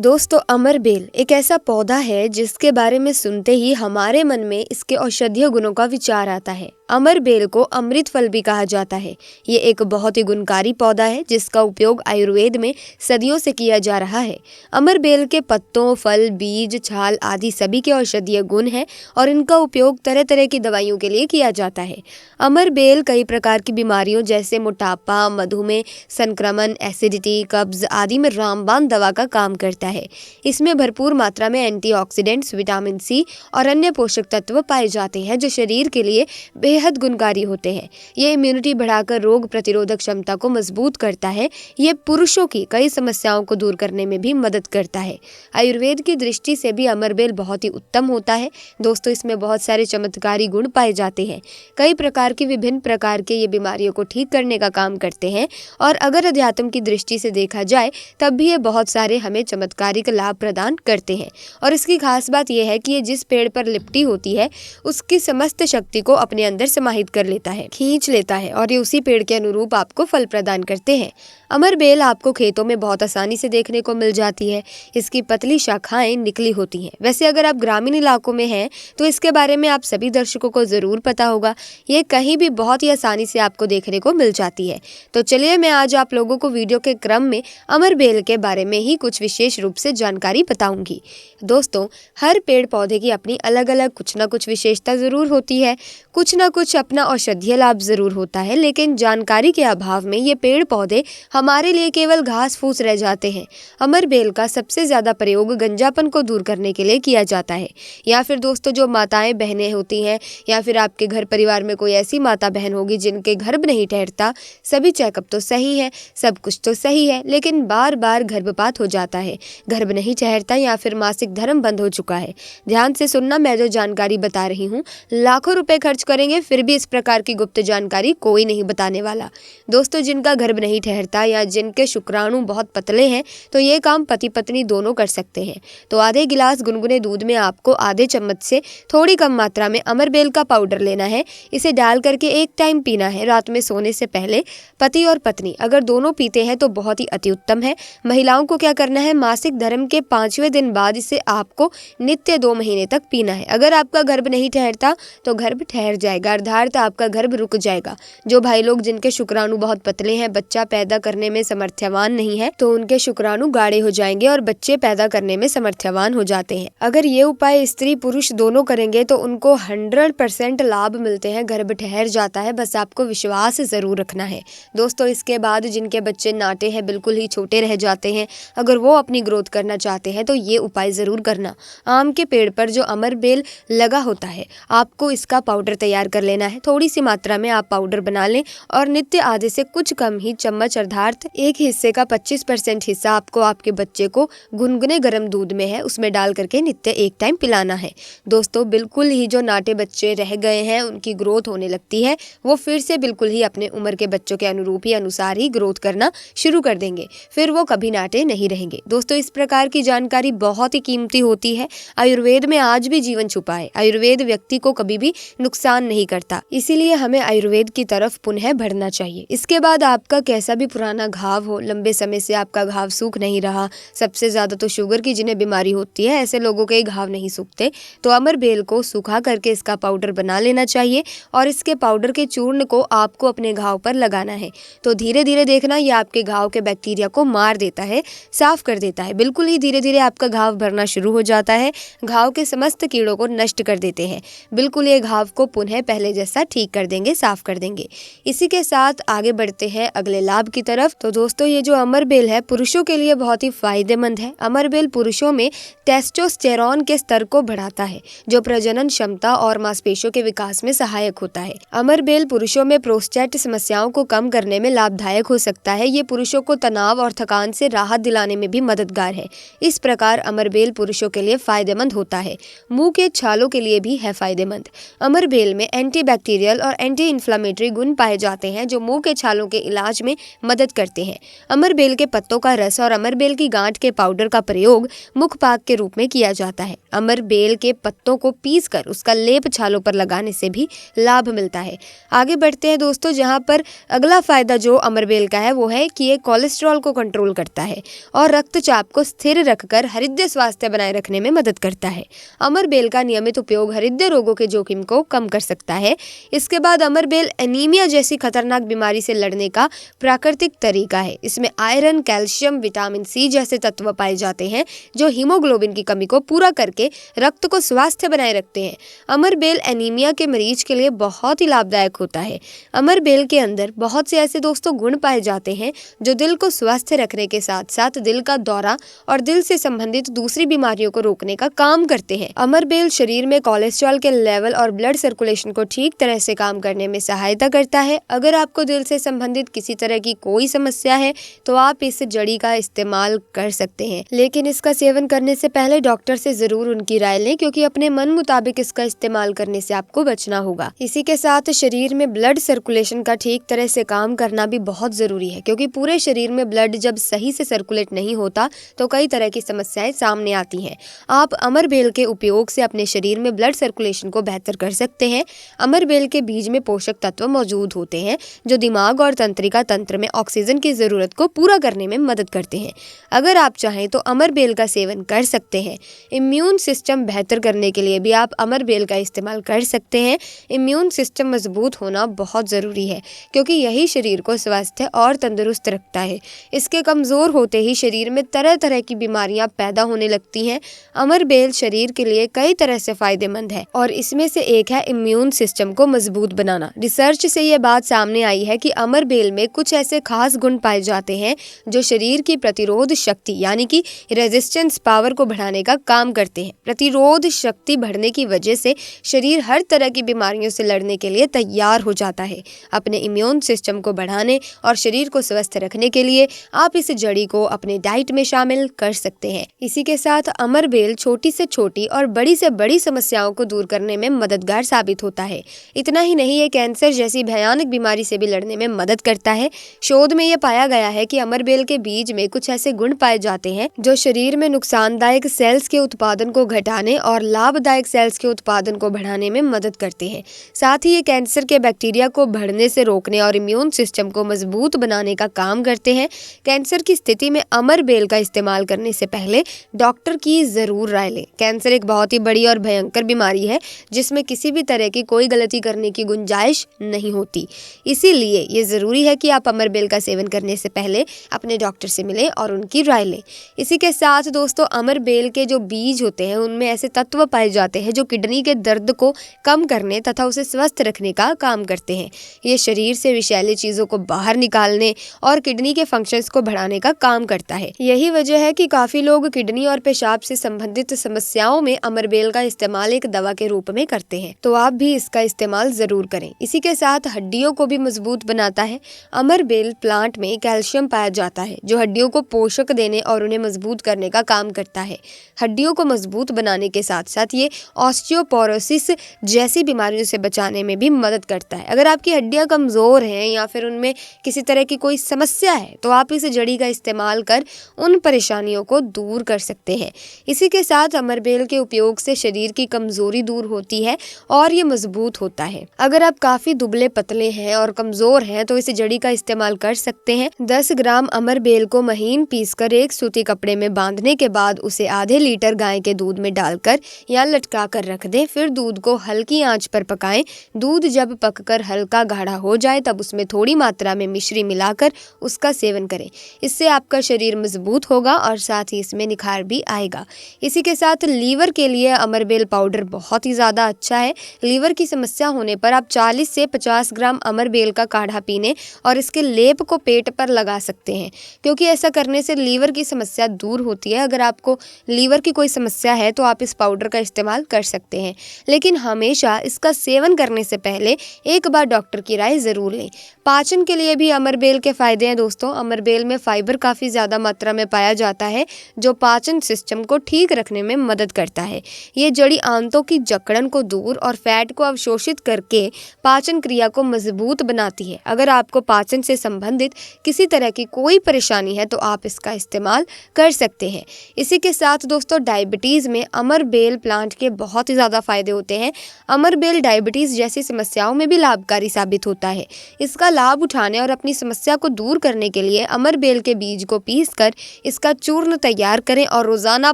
दोस्तों, अमर बेल एक ऐसा पौधा है जिसके बारे में सुनते ही हमारे मन में इसके औषधीय गुणों का विचार आता है। अमर बेल को अमृत फल भी कहा जाता है। ये एक बहुत ही गुणकारी पौधा है जिसका उपयोग आयुर्वेद में सदियों से किया जा रहा है। अमर बेल के पत्तों, फल, बीज, छाल आदि सभी के औषधीय गुण हैं और इनका उपयोग तरह तरह की दवाइयों के लिए किया जाता है। अमर बेल कई प्रकार की बीमारियों जैसे मोटापा, मधुमेह, संक्रमण, एसिडिटी, कब्ज आदि में रामबाण दवा का काम करता है। इसमें भरपूर मात्रा में एंटीऑक्सीडेंट्स, विटामिन सी और अन्य पोषक तत्व पाए जाते हैं जो शरीर के लिए बेहद गुणकारी होते हैं। ये इम्यूनिटी बढ़ाकर रोग प्रतिरोधक क्षमता को मजबूत करता है। ये पुरुषों की कई समस्याओं को दूर करने में भी मदद करता है। आयुर्वेद की दृष्टि से भी अमरबेल बहुत ही उत्तम होता है। दोस्तों, इसमें बहुत सारे चमत्कारी गुण पाए जाते हैं। कई प्रकार की विभिन्न प्रकार के ये बीमारियों को ठीक करने का काम करते हैं और अगर अध्यात्म की दृष्टि से देखा जाए तब भी ये बहुत सारे हमें चमत्कारिक लाभ प्रदान करते हैं। और इसकी खास बात यह है कि ये जिस पेड़ पर लिपटी होती है उसकी समस्त शक्ति को अपने अंदर समाहित कर लेता है, खींच लेता है और ये उसी पेड़ के अनुरूप आपको फल प्रदान करते हैं। अमर बेल आपको खेतों में बहुत आसानी से देखने को मिल जाती है। इसकी पतली शाखाएं निकली होती हैं। वैसे अगर आप ग्रामीण इलाकों में हैं तो इसके बारे में आप सभी दर्शकों को जरूर पता होगा। ये कहीं भी बहुत ही आसानी से आपको देखने को मिल जाती है। तो चलिए मैं आज आप लोगों को वीडियो के क्रम में अमर बेल के बारे में ही कुछ विशेष रूप से जानकारी बताऊंगी। दोस्तों, हर पेड़ पौधे की अपनी अलग अलग कुछ ना कुछ विशेषता जरूर होती है, कुछ ना कुछ अपना औषधीय लाभ जरूर होता है, लेकिन जानकारी के अभाव में ये पेड़ पौधे हमारे लिए केवल घास फूस रह जाते हैं। अमर बेल का सबसे ज्यादा प्रयोग गंजापन को दूर करने के लिए किया जाता है। या फिर दोस्तों, जो माताएं बहनें होती हैं या फिर आपके घर परिवार में कोई ऐसी माता बहन होगी जिनके गर्भ नहीं ठहरता, सभी चेकअप तो सही है, सब कुछ तो सही है, लेकिन बार बार गर्भपात हो जाता है, गर्भ नहीं ठहरता या फिर मासिक धर्म बंद हो चुका है। ध्यान से सुनना, मैं जो जानकारी बता रही हूँ, लाखों रुपए खर्च करेंगे फिर भी इस प्रकार की गुप्त जानकारी कोई नहीं बताने वाला। दोस्तों, जिनका गर्भ नहीं ठहरता या जिनके शुक्राणु बहुत पतले हैं तो ये काम पति पत्नी दोनों कर सकते हैं। तो आधे गिलास गुनगुने दूध में आपको आधे चम्मच से थोड़ी कम मात्रा में अमरबेल का पाउडर लेना है। इसे डाल करके एक टाइम पीना है, रात में सोने से पहले। पति और पत्नी अगर दोनों पीते हैं तो बहुत ही अति उत्तम है। महिलाओं को क्या करना है, मासिक धर्म के 5वें दिन बाद इसे आपको नित्य 2 महीने तक पीना है। अगर आपका गर्भ नहीं ठहरता तो गर्भ ठहर जाएगा, अर्थात आपका गर्भ रुक जाएगा। जो भाई लोग जिनके शुक्राणु बहुत पतले हैं, बच्चा पैदा करने में समर्थ्यवान नहीं है, तो उनके शुक्राणु गाढ़े हो जाएंगे और बच्चे पैदा करने में समर्थ्यवान हो जाते हैं। अगर ये उपाय स्त्री पुरुष दोनों करेंगे तो उनको 100% लाभ मिलते हैं, गर्भ ठहर जाता है। बस आपको विश्वास जरूर रखना है। दोस्तों, इसके बाद जिनके बच्चे नाटे हैं, बिल्कुल ही छोटे रह जाते हैं, अगर वो अपनी ग्रोथ करना चाहते हैं तो ये उपाय जरूर करना। आम के पेड़ पर जो अमर बेल लगा होता है, आपको इसका पाउडर तैयार कर लेना है। थोड़ी सी मात्रा में आप पाउडर बना लें और नित्य आधे से कुछ कम ही चम्मच, अर्थात एक हिस्से का 25% हिस्सा आपको आपके बच्चे को गुनगुने गर्म दूध में है उसमें डाल करके नित्य एक टाइम पिलाना है। दोस्तों, बिल्कुल ही जो नाटे बच्चे रह गए हैं उनकी ग्रोथ होने लगती है, वो फिर से बिल्कुल ही अपने उम्र के बच्चों के अनुरूप ही अनुसार ही ग्रोथ करना शुरू कर देंगे, फिर वो कभी नाटे नहीं रहेंगे। दोस्तों, इस प्रकार की जानकारी बहुत ही कीमती होती है। आयुर्वेद में आज भी जीवन छुपा है। आयुर्वेद व्यक्ति को कभी भी नुकसान नहीं करता, इसीलिए हमें आयुर्वेद की तरफ पुनः बढ़ना चाहिए। इसके बाद आपका कैसा भी पुराना घाव हो, लंबे समय से आपका घाव सूख नहीं रहा, सबसे ज्यादा तो शुगर की जिन्हें बीमारी होती है ऐसे लोगों के घाव नहीं सूखते, तो अमर बेल को सूखा करके इसका पाउडर बना लेना चाहिए और इसके पाउडर के चूर्ण को आपको अपने घाव पर लगाना है। तो धीरे धीरे देखना, ये आपके घाव के बैक्टीरिया को मार देता है, साफ कर देता है। बिल्कुल ही धीरे धीरे आपका घाव भरना शुरू हो जाता है, घाव के समस्त कीड़ों को नष्ट कर देते हैं। बिल्कुल ये घाव को पुनः पहले जैसा ठीक कर देंगे, साफ कर देंगे। इसी के साथ आगे बढ़ते हैं अगले लाभ की तरफ। तो दोस्तों, ये जो अमर बेल है पुरुषों के लिए बहुत ही फायदेमंद है। अमर बेल पुरुषों में टेस्टोस्टेरोन के स्तर को बढ़ाता है जो प्रजनन क्षमता और मांसपेशियों के विकास में सहायक होता है। अमर बेल पुरुषों में प्रोस्टेट समस्याओं को कम करने में लाभदायक हो सकता है। ये पुरुषों को तनाव और थकान से राहत दिलाने में भी मददगार है। इस प्रकार अमर बेल पुरुषों के लिए फायदेमंद होता है। मुंह के छालों के लिए भी है फायदेमंद। अमर बेल में एंटीबैक्टीरियल और एंटी इन्फ्लेमेटरी गुण पाए जाते हैं जो मुंह के छालों के इलाज में मदद करते हैं। अमरबेल के पत्तों का रस और अमरबेल की गांठ के पाउडर का प्रयोग मुखपाक के रूप में किया जाता है। अमरबेल के पत्तों को पीसकर उसका लेप छालों पर लगाने से भी लाभ मिलता है। आगे बढ़ते हैं दोस्तों, जहां पर अगला फायदा जो अमरबेल का है वो है कि ये कोलेस्ट्रॉल को कंट्रोल करता है और रक्तचाप को स्थिर रखकर हृदय स्वास्थ्य बनाए रखने में मदद करता है। अमरबेल का नियमित उपयोग हृदय रोगों के जोखिम को कम कर सकता है। इसके बाद अमरबेल एनीमिया जैसी खतरनाक बीमारी से लड़ने का प्राकृतिक तरीका है। इसमें आयरन, कैल्शियम, विटामिन सी जैसे तत्व पाए जाते हैं जो हीमोग्लोबिन की कमी को पूरा करके रक्त को स्वास्थ्य बनाए रखते हैं। अमरबेल एनीमिया के मरीज के लिए बहुत ही लाभदायक होता है। अमरबेल के अंदर बहुत से ऐसे दोस्तों गुण पाए जाते हैं जो दिल को स्वस्थ रखने के साथ साथ दिल का दौरा और दिल से संबंधित दूसरी बीमारियों को रोकने का काम करते हैं। अमरबेल शरीर में कोलेस्ट्रॉल के लेवल और ब्लड सर्कुलेशन को ठीक तरह से काम करने में सहायता करता है। अगर आपको दिल से संबंधित किसी तरह की कोई समस्या है तो आप इस जड़ी का इस्तेमाल कर सकते हैं, लेकिन इसका सेवन करने से पहले डॉक्टर से जरूर उनकी राय लें, क्योंकि अपने मन मुताबिक इसका इस्तेमाल करने से आपको बचना होगा। इसी के साथ शरीर में ब्लड सर्कुलेशन का ठीक तरह से काम करना भी बहुत जरूरी है, क्योंकि पूरे शरीर में ब्लड जब सही से सर्कुलेट नहीं होता तो कई तरह की समस्याएं सामने आती हैं। आप अमरबेल के उपयोग से अपने शरीर में ब्लड सर्कुलेशन को बेहतर कर सकते हैं। अमरबेल के बीज में पोषक तत्व मौजूद होते हैं जो दिमाग और तंत्रिका तंत्र में ऑक्सीजन की जरूरत को पूरा करने में मदद करते हैं। अगर आप चाहें तो अमरबेल का सेवन कर सकते हैं। इम्यून सिस्टम बेहतर करने के लिए भी आप अमरबेल का इस्तेमाल कर सकते हैं। इम्यून सिस्टम मजबूत होना बहुत ज़रूरी है, क्योंकि यही शरीर को स्वस्थ और तंदुरुस्त रखता है। इसके कमज़ोर होते ही शरीर में तरह तरह की बीमारियां पैदा होने लगती हैं। अमरबेल शरीर के लिए कई तरह से फायदेमंद है और इसमें से एक है इम्यून सिस्टम को मजबूत बनाना। रिसर्च से ये बात सामने आई है कि अमरबेल में कुछ ऐसे खास गुण पाए जाते हैं जो शरीर की प्रतिरोध शक्ति यानी कि रेजिस्टेंस पावर को बढ़ाने का काम करते हैं। प्रतिरोध शक्ति बढ़ने की वजह से शरीर हर तरह की बीमारियों से लड़ने के लिए तैयार हो जाता है। अपने इम्यून सिस्टम को बढ़ाने और शरीर को स्वस्थ रखने के लिए आप इस जड़ी को अपने डाइट में शामिल कर सकते हैं। इसी के साथ अमरबेल छोटी से छोटी और बड़ी से बड़ी समस्याओं को दूर करने में मददगार साबित होता है। इतना ही नहीं, ये कैंसर जैसी भयानक बीमारी से भी लड़ने में मदद करता है। शोध में ये पाया गया है कि अमरबेल के बीज में कुछ ऐसे गुण पाए जाते हैं जो शरीर में नुकसानदायक सेल्स के उत्पादन को घटाने और लाभदायक सेल्स के उत्पादन को बढ़ाने में मदद करते हैं। साथ ही ये कैंसर के बैक्टीरिया को बढ़ने से रोकने और इम्यून सिस्टम को मजबूत बनाने का काम करते हैं। कैंसर की स्थिति में अमरबेल का इस्तेमाल करने से पहले डॉक्टर की जरूर राय लें। कैंसर एक बहुत ही बड़ी और भयंकर बीमारी है जिसमें किसी भी तरह की कोई गलती करने की गुंजाइश नहीं होती। इसीलिए ये जरूरी है कि आप अमरबेल का सेवन करने से पहले अपने डॉक्टर से मिलें और उनकी राय लें। इसी के साथ दोस्तों, अमरबेल के जो बीज होते हैं उनमें ऐसे तत्व पाए जाते हैं जो किडनी के दर्द को कम करने तथा उसे स्वस्थ रखने का काम करते हैं। ये शरीर से विषैली चीजों को बाहर निकालने और किडनी के फंक्शंस को बढ़ाने का काम करता है। यही वजह है कि काफी लोग किडनी और पेशाब से संबंधित समस्याओं में अमरबेल का इस्तेमाल एक दवा के रूप में करते हैं, तो आप भी इसका इस्तेमाल जरूर करें। इसी के साथ हड्डियों को भी मजबूत बनाता है। अमरबेल प्लांट में कैल्शियम पाया जाता है जो हड्डियों को पोषक देने और उन्हें मजबूत करने का काम करता है। हड्डियों को मजबूत बनाने के साथ साथ ये ऑस्टियोपोरोसिस जैसी बीमारियों से बचाने में भी मदद करता है। अगर आपकी हड्डियां कमजोर हैं या फिर उनमें किसी तरह की कोई समस्या है तो आप इस जड़ी का इस्तेमाल कर उन परेशानियों को दूर कर सकते हैं। इसी के साथ अमरबेल के उपयोग से शरीर की कमजोरी दूर होती है और ये मजबूत होता है। अगर आप काफी दुबले पतले हैं और कमजोर हैं तो इस जड़ी का इस्तेमाल कर सकते हैं। 10 ग्राम अमरबेल को महीन पीसकर एक सूती कपड़े में बांधने के बाद उसे आधे लीटर गाय के दूध में डालकर या लटका कर रख दें। फिर दूध को हल्की आंच पर पकाएं। दूध जब पककर हल्का गाढ़ा हो जाए तब उसमें थोड़ी मात्रा में मिश्री मिलाकर उसका सेवन करें। इससे आपका शरीर मजबूत होगा और साथ ही इसमें निखार भी आएगा। इसी के साथ लीवर के लिए अमरबेल पाउडर बहुत ही ज़्यादा अच्छा है। लीवर की समस्या होने पर आप 40 से 50 ग्राम अमरबेल का काढ़ा पीने और इसके लेप को पेट पर लगा सकते हैं, क्योंकि ऐसा करने से लीवर की समस्या दूर होती है। अगर आपको लीवर की कोई समस्या है तो आप इस पाउडर का इस्तेमाल कर सकते हैं, लेकिन हमेशा इसका सेवन करने से पहले एक बार डॉक्टर की राय ज़रूर लें। पाचन के लिए भी अमरबेल के फायदे हैं दोस्तों। अमरबेल में फाइबर काफ़ी ज़्यादा मात्रा में पाया जाता है जो पाचन सिस्टम को ठीक रखने में मदद करता है। ये जड़ी आंतों की जकड़न को दूर और फैट को अवशोषित करके पाचन क्रिया को मजबूत बनाती है। अगर आपको पाचन से संबंधित किसी तरह की कोई परेशानी है तो आप इसका इस्तेमाल कर सकते हैं। इसी के साथ दोस्तों डायबिटीज़ में अमरबेल प्लांट के बहुत ही ज़्यादा फायदे होते हैं। अमरबेल डायबिटीज़ जैसी समस्याओं में भी लाभकारी साबित होता है। इसका लाभ उठाने और अपनी समस्या को दूर करने के लिए अमरबेल के बीज को पीसकर इसका चूर्ण तैयार करें और रोजाना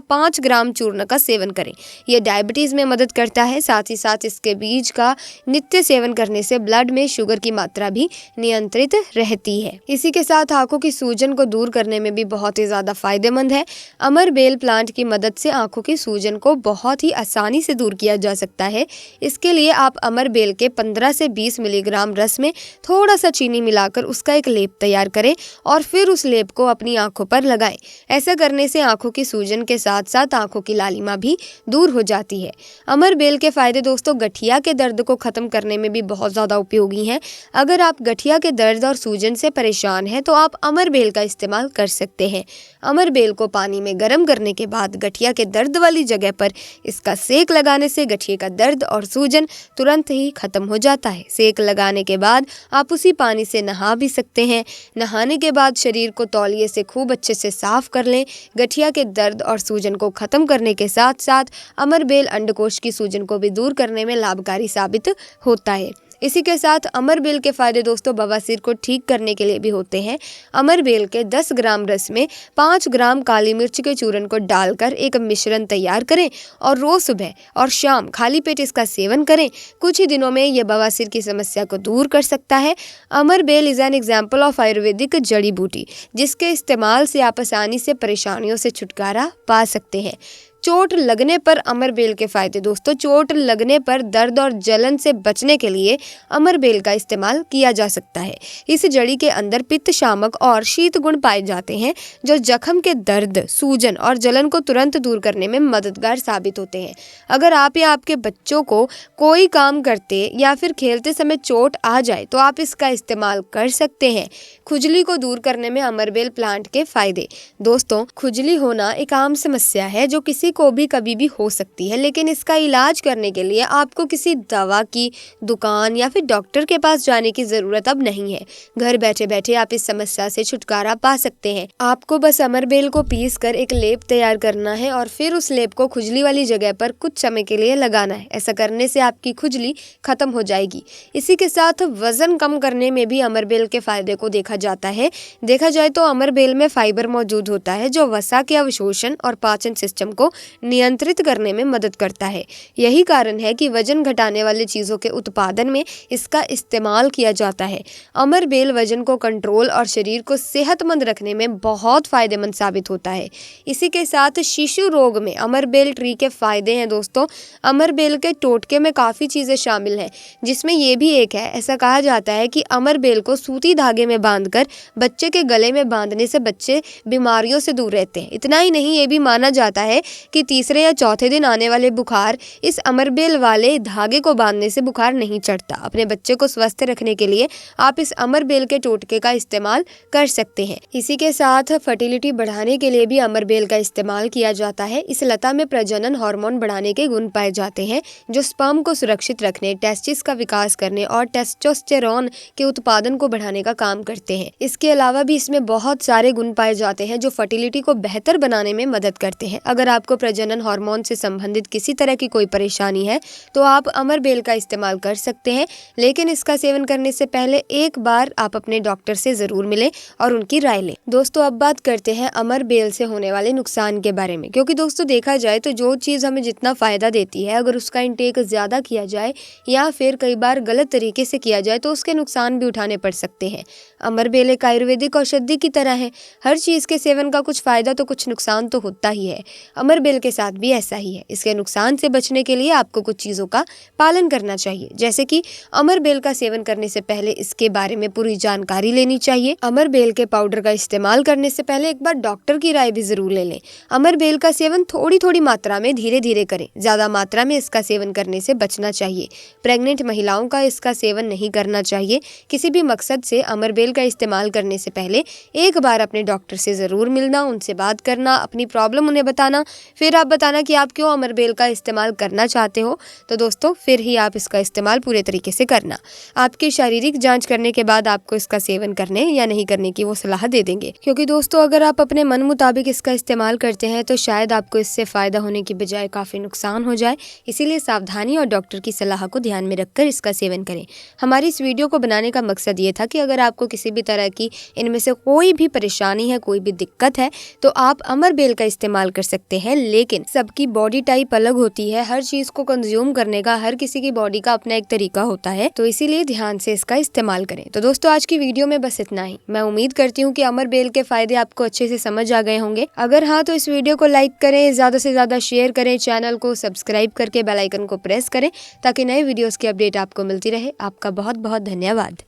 5 ग्राम चूर्ण का सेवन करें। यह डायबिटीज़ में मदद करता है। साथ ही साथ इसके बीज का नित्य सेवन करने से ब्लड में शुगर की मात्रा भी नियंत्रित रहती है। इसी के साथ आंखों की सूजन को दूर करने में भी बहुत ही ज़्यादा फायदेमंद है। अमरबेल प्लांट की मदद से आंखों की सूजन को बहुत ही आसानी से दूर किया जा सकता है। इसके लिए आप अमरबेल के 15 से 20 मिलीग्राम रस में थोड़ा सा चीनी मिलाकर उसका एक लेप तैयार करें और फिर उस लेप को अपनी आंखों पर लगाएं। ऐसा करने से आंखों की सूजन के साथ साथ आंखों की लालिमा भी दूर हो जाती है। अमरबेल के फायदे दोस्तों गठिया के दर्द को खत्म करने में भी बहुत ज़्यादा उपयोगी हैं। अगर आप गठिया के दर्द और सूजन से परेशान हैं तो आप अमरबेल का इस्तेमाल कर सकते हैं। अमरबेल को पानी में गर्म करने के बाद गठिया के दर्द वाली जगह पर इसका सेक लगाने से गठिए का दर्द और सूजन तुरंत ही खत्म हो जाता है। सेक लगाने के बाद आप उसी पानी से नहा भी सकते हैं। नहाने के बाद शरीर को तौलिए से खूब अच्छे से साफ कर लें। गठिया के दर्द और सूजन को खत्म करने के साथ साथ अमरबेल अंडकोश की सूजन को भी दूर करने में लाभकारी साबित होता है। इसी के साथ अमरबेल के फायदे दोस्तों बवासीर को ठीक करने के लिए भी होते हैं। अमरबेल के 10 ग्राम रस में 5 ग्राम काली मिर्च के चूर्ण को डालकर एक मिश्रण तैयार करें और रोज सुबह और शाम खाली पेट इसका सेवन करें। कुछ ही दिनों में यह बवासीर की समस्या को दूर कर सकता है। Amarbel is an example of Ayurvedic jadi buti जिसके इस्तेमाल से आप आसानी से परेशानियों से छुटकारा पा सकते हैं। चोट लगने पर अमरबेल के फायदे दोस्तों चोट लगने पर दर्द और जलन से बचने के लिए अमरबेल का इस्तेमाल किया जा सकता है। इस जड़ी के अंदर पित्त शामक और शीत गुण पाए जाते हैं जो जख्म के दर्द, सूजन और जलन को तुरंत दूर करने में मददगार साबित होते हैं। अगर आप या आपके बच्चों को कोई काम करते या फिर खेलते समय चोट आ जाए तो आप इसका इस्तेमाल कर सकते हैं। खुजली को दूर करने में अमरबेल प्लांट के फायदे दोस्तों खुजली होना एक आम समस्या है जो किसी को भी कभी भी हो सकती है, लेकिन इसका इलाज करने के लिए आपको किसी दवा की दुकान या फिर डॉक्टर के पास जाने की जरूरत अब नहीं है। घर बैठे बैठे आप इस समस्या से छुटकारा पा सकते हैं। आपको बस अमरबेल को पीस कर एक लेप तैयार करना है और फिर उस लेप को खुजली वाली जगह पर कुछ समय के लिए लगाना है। ऐसा करने से आपकी खुजली खत्म हो जाएगी। इसी के साथ वजन कम करने में भी अमरबेल के फायदे को देखा जाता है। देखा जाए तो अमरबेल में फाइबर मौजूद होता है जो वसा के अवशोषण और पाचन सिस्टम को नियंत्रित करने में मदद करता है। यही कारण है कि वजन घटाने वाली चीज़ों के उत्पादन में इसका इस्तेमाल किया जाता है। अमरबेल वजन को कंट्रोल और शरीर को सेहतमंद रखने में बहुत फायदेमंद साबित होता है। इसी के साथ शिशु रोग में अमरबेल ट्री के फायदे हैं दोस्तों। अमरबेल के टोटके में काफ़ी चीज़ें शामिल हैं जिसमें ये भी एक है। ऐसा कहा जाता है कि अमरबेल को सूती धागे में बांधकर बच्चे के गले में बांधने से बच्चे बीमारियों से दूर रहते हैं। इतना ही नहीं, ये भी माना जाता है कि तीसरे या चौथे दिन आने वाले बुखार इस अमरबेल वाले धागे को बांधने से बुखार नहीं चढ़ता। अपने बच्चे को स्वस्थ रखने के लिए आप इस अमरबेल के टोटके का इस्तेमाल कर सकते हैं। इसी के साथ फर्टिलिटी बढ़ाने के लिए भी अमरबेल का इस्तेमाल किया जाता है। इस लता में प्रजनन हार्मोन बढ़ाने के गुण पाए जाते हैं जो स्पर्म को सुरक्षित रखने, टेस्टिस का विकास करने और टेस्टोस्टेरोन के उत्पादन को बढ़ाने का काम करते हैं। इसके अलावा भी इसमें बहुत सारे गुण पाए जाते हैं जो फर्टिलिटी को बेहतर बनाने में मदद करते हैं। अगर आपको प्रजनन हार्मोन से संबंधित किसी तरह की कोई परेशानी है तो आप अमरबेल का इस्तेमाल कर सकते हैं, लेकिन इसका सेवन करने से पहले एक बार आप अपने डॉक्टर से जरूर मिलें और उनकी राय लें। दोस्तों अब बात करते हैं अमरबेल से होने वाले नुकसान के बारे में, क्योंकि दोस्तों देखा जाए तो जो चीज़ हमें जितना फ़ायदा देती है अगर उसका इंटेक ज़्यादा किया जाए या फिर कई बार गलत तरीके से किया जाए तो उसके नुकसान भी उठाने पड़ सकते हैं। अमरबेल एक आयुर्वेदिक औषधि की तरह है। हर चीज़ के सेवन का कुछ फ़ायदा तो कुछ नुकसान तो होता ही है। अमरबेल के साथ भी ऐसा ही है। इसके नुकसान से बचने के लिए आपको कुछ चीज़ों का पालन करना चाहिए, जैसे कि अमरबेल का सेवन करने से पहले इसके बारे में पूरी जानकारी लेनी चाहिए। अमरबेल के पाउडर का इस्तेमाल करने से पहले एक बार डॉक्टर की राय भी जरूर ले लें। अमरबेल का सेवन थोड़ी थोड़ी मात्रा में धीरे धीरे करें। ज़्यादा मात्रा में इसका सेवन करने से बचना चाहिए। प्रेग्नेंट महिलाओं का इसका सेवन नहीं करना चाहिए। किसी भी मकसद से अमरबेल का इस्तेमाल करने से पहले एक बार अपने डॉक्टर से ज़रूर मिलना, उनसे बात करना, अपनी प्रॉब्लम उन्हें बताना, फिर आप बताना कि आप क्यों अमर बेल का इस्तेमाल करना चाहते हो। तो दोस्तों फिर ही आप इसका इस्तेमाल पूरे तरीके से करना। आपकी शारीरिक जांच करने के बाद आपको इसका सेवन करने या नहीं करने की वो सलाह दे देंगे, क्योंकि दोस्तों अगर आप अपने मन मुताबिक इसका इस्तेमाल करते हैं तो शायद आपको इससे फ़ायदा होने की बजाय काफ़ी नुकसान हो जाए। इसीलिए सावधानी और डॉक्टर की सलाह को ध्यान में रखकर इसका सेवन करें। हमारी इस वीडियो को बनाने का मकसद ये था कि अगर आपको किसी भी तरह की इनमें से कोई भी परेशानी है, कोई भी दिक्कत है, तो आप अमर बेल का इस्तेमाल कर सकते हैं। लेकिन सबकी बॉडी टाइप अलग होती है, हर चीज़ को कंज्यूम करने का हर किसी की बॉडी का अपना एक तरीका होता है, तो इसीलिए ध्यान से इसका इस्तेमाल करें। तो दोस्तों आज की वीडियो में बस इतना ही। मैं उम्मीद करती हूँ कि अमर बेल के फायदे आपको अच्छे से समझ आ गए होंगे। अगर हाँ तो इस वीडियो को लाइक करें, ज़्यादा से ज़्यादा शेयर करें, चैनल को सब्सक्राइब करके बेल आइकन को प्रेस करें ताकि नए वीडियोस की अपडेट आपको मिलती रहे। आपका बहुत बहुत धन्यवाद।